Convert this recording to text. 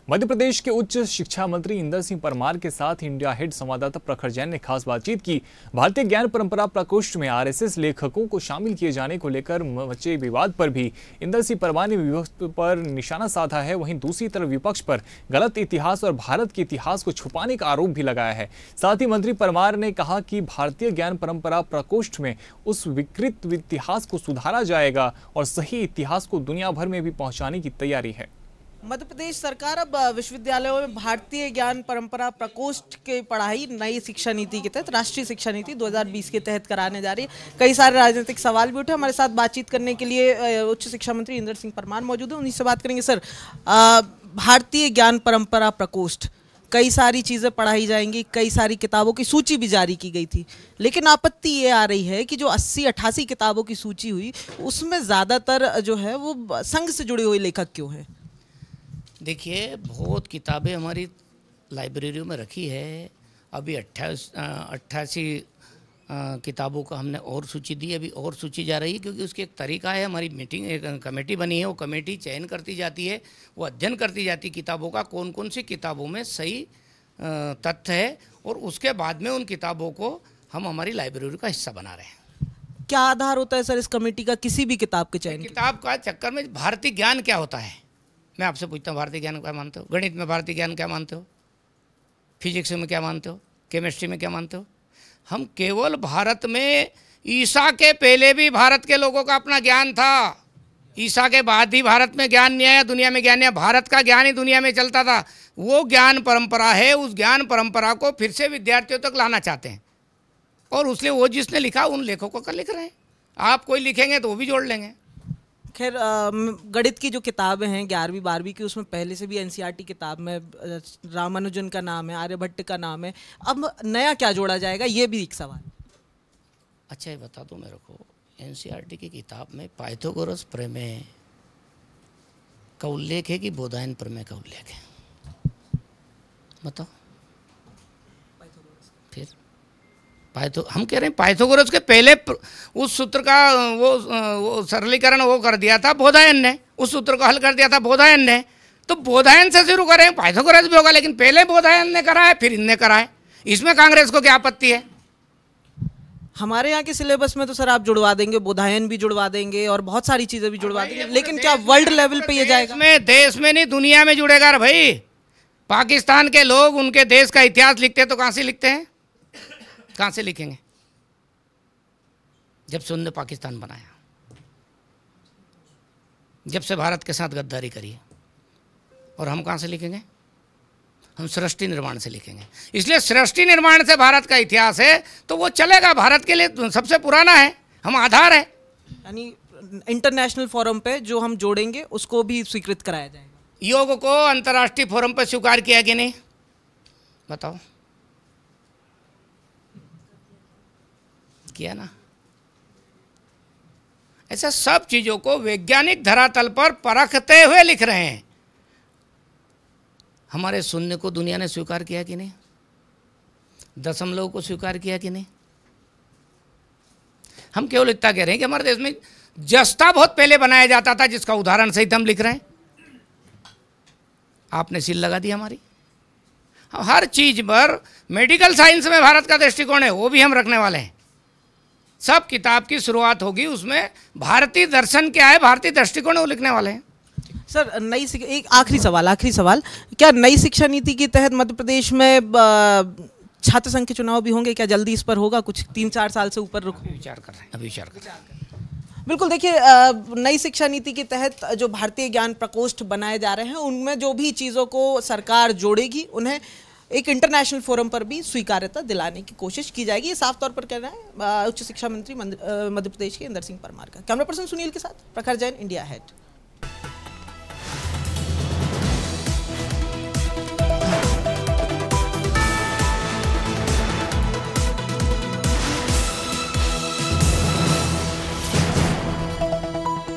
मध्य प्रदेश के उच्च शिक्षा मंत्री इंदर सिंह परमार के साथ इंडिया हेड संवाददाता प्रखर जैन ने खास बातचीत की। भारतीय ज्ञान परंपरा प्रकोष्ठ में आरएसएस लेखकों को शामिल किए जाने को लेकर मचे विवाद पर भी इंदर सिंह परमार ने विपक्ष पर निशाना साधा है। वहीं दूसरी तरफ विपक्ष पर गलत इतिहास और भारत के इतिहास को छुपाने का आरोप भी लगाया है। साथ ही मंत्री परमार ने कहा कि भारतीय ज्ञान परंपरा प्रकोष्ठ में उस विकृत इतिहास को सुधारा जाएगा और सही इतिहास को दुनिया भर में भी पहुंचाने की तैयारी है। मध्य प्रदेश सरकार अब विश्वविद्यालयों में भारतीय ज्ञान परंपरा प्रकोष्ठ की पढ़ाई नई शिक्षा नीति के तहत, राष्ट्रीय शिक्षा नीति 2020 के तहत कराने जा रही है। कई सारे राजनीतिक सवाल भी उठे। हमारे साथ बातचीत करने के लिए उच्च शिक्षा मंत्री इंदर सिंह परमार मौजूद हैं, उन्हीं से बात करेंगे। सर, भारतीय ज्ञान परंपरा प्रकोष्ठ, कई सारी चीज़ें पढ़ाई जाएंगी, कई सारी किताबों की सूची भी जारी की गई थी, लेकिन आपत्ति ये आ रही है कि जो 80-88 किताबों की सूची हुई उसमें ज़्यादातर जो है वो संघ से जुड़े हुए लेखक क्यों हैं? देखिए, बहुत किताबें हमारी लाइब्रेरियों में रखी है। अभी 88 किताबों का हमने और सूची दी, अभी और सूची जा रही है, क्योंकि उसकी एक तरीका है। हमारी मीटिंग, एक कमेटी बनी है, वो कमेटी चयन करती जाती है, वो अध्ययन करती जाती है किताबों का, कौन कौन सी किताबों में सही तथ्य है, और उसके बाद में उन किताबों को हम हमारी लाइब्रेरी का हिस्सा बना रहे हैं। क्या आधार होता है सर इस कमेटी का किसी भी किताब के चयन? किताब का चक्कर में भारतीय ज्ञान क्या होता है, मैं आपसे पूछता हूँ, भारतीय ज्ञान क्या मानते हो? गणित में भारतीय ज्ञान क्या मानते हो? फिजिक्स में क्या मानते हो? केमिस्ट्री में क्या मानते हो? हम केवल भारत में, ईसा के पहले भी भारत के लोगों का अपना ज्ञान था, ईसा के बाद ही भारत में ज्ञान नहीं आया, दुनिया में ज्ञान नहीं आया, भारत का ज्ञान ही दुनिया में चलता था। वो ज्ञान परंपरा है, उस ज्ञान परंपरा को फिर से विद्यार्थियों तक लाना चाहते हैं, और उसलिए वो जिसने लिखा उन लेखकों का लिख रहे हैं। आप कोई लिखेंगे तो वो भी जोड़ लेंगे। खैर, गणित की जो किताबें हैं 11वीं 12वीं की, उसमें पहले से भी एनसीईआरटी किताब में रामानुजन का नाम है, आर्यभट्ट का नाम है। अब नया क्या जोड़ा जाएगा, ये भी एक सवाल। अच्छा, ये बता दो मेरे को, एनसीईआरटी की किताब में पाइथागोरस प्रमेय का उल्लेख है कि बोधायन प्रमेय का उल्लेख है? बताओ। फिर हम कह रहे हैं पाइथागोरस के पहले उस सूत्र का वो सरलीकरण वो कर दिया था बोधायन ने, उस सूत्र को हल कर दिया था बोधायन ने। तो बोधायन से शुरू करें, पाइथागोरस भी होगा, लेकिन पहले बोधायन ने करा है, फिर इनने करा है। इसमें कांग्रेस को क्या आपत्ति है? हमारे यहाँ के सिलेबस में तो सर आप जुड़वा देंगे, बोधायन भी जुड़वा देंगे और बहुत सारी चीजें भी जुड़वा देंगे, लेकिन क्या वर्ल्ड लेवल पे ये जाएगा? देश में नहीं, दुनिया में जुड़ेगा भाई। पाकिस्तान के लोग उनके देश का इतिहास लिखते हैं तो कहाँ से लिखते हैं, कहाँ से लिखेंगे? जब से उन्होंने पाकिस्तान बनाया, जब से भारत के साथ गद्दारी करी है, और हम कहाँ से लिखेंगे? हम सृष्टि निर्माण से लिखेंगे। इसलिए सृष्टि निर्माण से भारत का इतिहास है तो वो चलेगा, भारत के लिए सबसे पुराना है, हम आधार है। यानी इंटरनेशनल फोरम पे जो हम जोड़ेंगे उसको भी स्वीकृत कराया जाएगा। योग को अंतर्राष्ट्रीय फोरम पर स्वीकार किया कि नहीं, बताओ? किया ना। ऐसा सब चीजों को वैज्ञानिक धरातल पर परखते हुए लिख रहे हैं। हमारे शून्य को दुनिया ने स्वीकार किया कि नहीं? दशमलव को स्वीकार किया कि नहीं? हम केवल इतना कह रहे हैं कि हमारे देश में जस्ता बहुत पहले बनाया जाता था, जिसका उदाहरण सहित हम लिख रहे हैं। आपने सील लगा दी हमारी। हर चीज पर, मेडिकल साइंस में भारत का दृष्टिकोण है, वो भी हम रखने वाले हैं। सब किताब की शुरुआत होगी, उसमें भारतीय दर्शन क्या है, भारतीय दृष्टिकोण वो लिखने वाले हैं। सर, एक आखिरी सवाल, क्या नई शिक्षा नीति के तहत मध्य प्रदेश में छात्र संघ के चुनाव भी होंगे? क्या जल्दी इस पर होगा? कुछ 3-4 साल से ऊपर विचार कर रहे हैं। बिल्कुल, देखिए, नई शिक्षा नीति के तहत जो भारतीय ज्ञान प्रकोष्ठ बनाए जा रहे हैं, उनमें जो भी चीज़ों को सरकार जोड़ेगी, उन्हें एक इंटरनेशनल फोरम पर भी स्वीकार्यता दिलाने की कोशिश की जाएगी। ये साफ तौर पर कहना है उच्च शिक्षा मंत्री मध्य प्रदेश के इंदर सिंह परमार का। कैमरा पर्सन सुनील के साथ प्रखर जैन, इंडिया हेड।